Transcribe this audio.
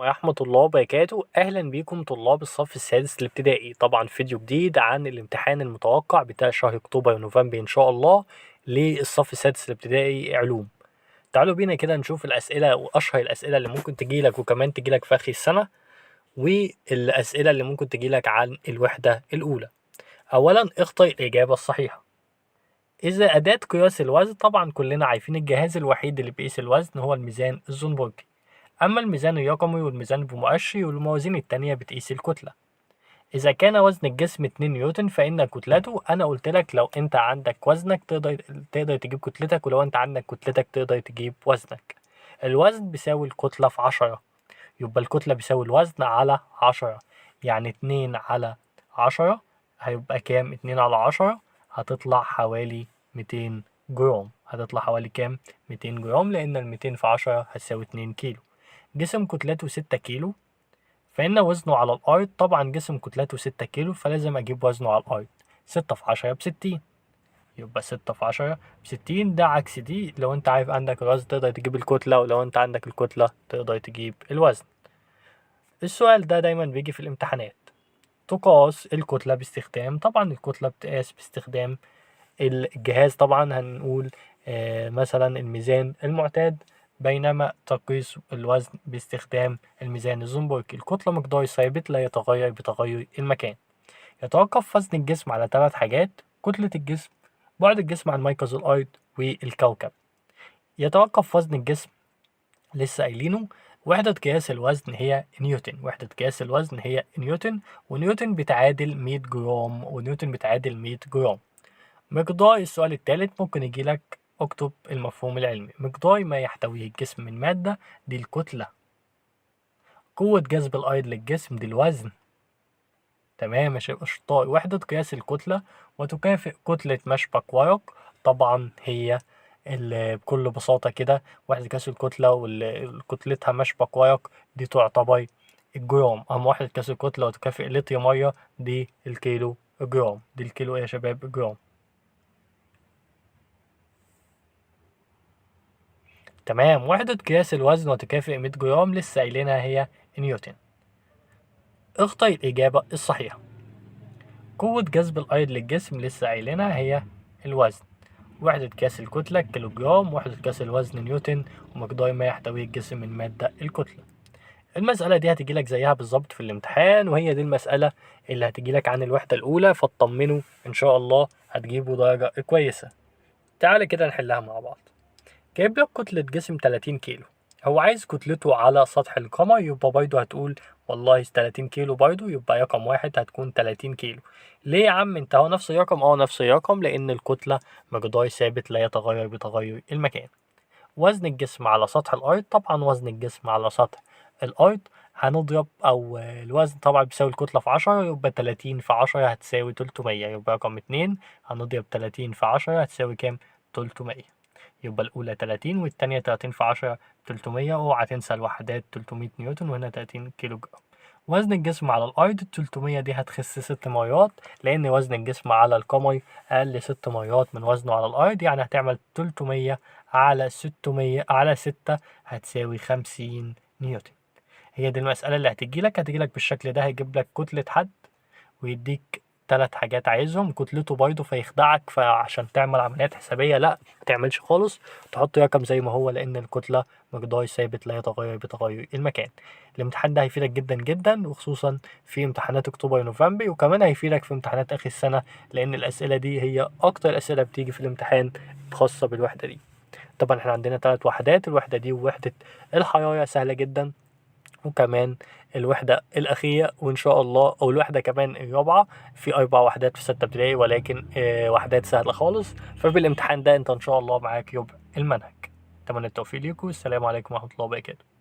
ورحمة الله وبركاته. أهلا بيكم طلاب الصف السادس الابتدائي. طبعا فيديو جديد عن الامتحان المتوقع بتاع شهر أكتوبر ونوفمبر إن شاء الله للصف السادس الابتدائي علوم. تعالوا بينا كده نشوف الأسئلة وأشهر الأسئلة اللي ممكن تجيلك وكمان تجيلك في آخر السنة، والأسئلة اللي ممكن تجيلك عن الوحدة الأولى. أولا اختر الإجابة الصحيحة. إذا أداة قياس الوزن، طبعا كلنا عارفين الجهاز الوحيد اللي بيقيس الوزن هو الميزان الزنبرجي، أما الميزان الرقمي والميزان بمؤشر والموازين التانية بتقيس الكتلة. إذا كان وزن الجسم 2 نيوتن فإن كتلته، أنا قلت لك لو أنت عندك وزنك تقدر تجيب كتلتك، ولو أنت عندك كتلتك تقدر تجيب وزنك. الوزن بيساوي الكتلة في 10، يبقى الكتلة بيساوي الوزن على 10، يعني 2 على 10 هيبقى كام؟ 2 على 10 هتطلع حوالي 200 جرام. هتطلع حوالي كام؟ 200 جرام، لأن ال 200 في 10 هتساوي 2 كيلو. جسم كتلته 6 كيلو، فإن وزنه على الأرض، طبعا جسم كتلته 6 كيلو فلازم أجيب وزنه على الأرض. 6 في 10 ب60، يبقى 6 في 10 ب60. ده عكس دي، لو أنت عارف عندك الوزن تقدر تجيب الكتلة، ولو أنت عندك الكتلة تقدر تجيب الوزن. السؤال ده دايما بيجي في الامتحانات. تقاس الكتلة باستخدام، طبعا الكتلة بتقاس باستخدام الجهاز، طبعا هنقول مثلا الميزان المعتاد، بينما تقيس الوزن باستخدام الميزان الزنبرجي. الكتلة مقدار ثابت لا يتغير بتغير المكان. يتوقف وزن الجسم على 3 حاجات: كتلة الجسم، بعد الجسم عن مركز الأرض، والكوكب. يتوقف وزن الجسم لسه قايلينه. وحدة قياس الوزن هي نيوتن. وحدة قياس الوزن هي نيوتن، ونيوتن بتعادل 100 جرام، ونيوتن بتعادل 100 جرام. مقدار السؤال الثالث ممكن يجيلك اكتب المفهوم العلمي. مقدار ما يحتويه الجسم من مادة، دي الكتلة. قوة جذب الأرض للجسم، دي الوزن. تمام يا شطار. وحدة قياس الكتلة وتكافئ كتلة مشبك ورق، طبعا هي بكل بساطة كده وحدة قياس الكتلة وكتلتها مشبك ورق دي تعتبر الجرام. أما وحدة قياس الكتلة وتكافئ لتر مية دي الكيلو جرام. دي الكيلو يا شباب جرام. تمام. وحدة قياس الوزن وتكافئ 100 جرام لسه قايلينها هي نيوتن. اختر الإجابة الصحيحة. قوة جذب الأرض للجسم لسه قايلينها هي الوزن. وحدة قياس الكتلة كيلو جرام، وحدة قياس الوزن نيوتن، ومقدار ما يحتويه الجسم من مادة الكتلة. المسألة دي هتجيلك زيها بالظبط في الامتحان، وهي دي المسألة اللي هتجيلك عن الوحدة الأولى، فاطمنوا إن شاء الله هتجيبوا درجة كويسة. تعالى كده نحلها مع بعض. جايب لك كتلة جسم 30 كيلو، هو عايز كتلته على سطح القمر، يبقى برضه هتقول والله 30 كيلو برضه، يبقى رقم واحد هتكون 30 كيلو. ليه يا عم انت؟ هو نفس الرقم؟ نفس الرقم، لأن الكتلة مقدار ثابت لا يتغير بتغير المكان. وزن الجسم على سطح الأرض، طبعا وزن الجسم على سطح الأرض هنضرب الوزن طبعا بيساوي الكتلة في 10، يبقى 30 في 10 هتساوي 300، يبقى رقم 2 هنضرب 30 في 10 هتساوي كام؟ 300. يبقى الأولى 30 والتانية 30 في 10 300. اوعى تنسى الوحدات، 300 نيوتن وهنا 30 كيلو جرام. وزن الجسم على الأرض 300 دي هتخس 6 مرات، لأن وزن الجسم على القمر أقل 6 مرات من وزنه على الأرض، يعني هتعمل 300 على 600 على 6 هتساوي 50 نيوتن. هي دي المسألة اللي هتجيلك بالشكل ده. هيجيب لك كتلة حد ويديك 3 حاجات عايزهم، كتلته برضه فيخدعك، فعشان تعمل عمليات حسابية لا متعملش خالص، تحط رقم زي ما هو، لأن الكتلة مقدار ثابت لا يتغير بتغير المكان. الامتحان ده هيفيدك جدا جدا، وخصوصا في امتحانات أكتوبر ونوفمبر، وكمان هيفيدك في امتحانات آخر السنة، لأن الأسئلة دي هي أكتر الأسئلة بتيجي في الامتحان خاصة بالوحدة دي. طبعا احنا عندنا 3 وحدات، الوحدة دي ووحدة الحرارة سهلة جدا، وكمان الوحدة الأخيرة وإن شاء الله، أو الوحدة كمان الرابعة، في 4 وحدات في 6 ابتدائي، ولكن وحدات سهلة خالص. فبالامتحان ده أنت إن شاء الله معاك ربع المنهج. أتمنى التوفيق ليكم. السلام عليكم ورحمة الله وبركاته.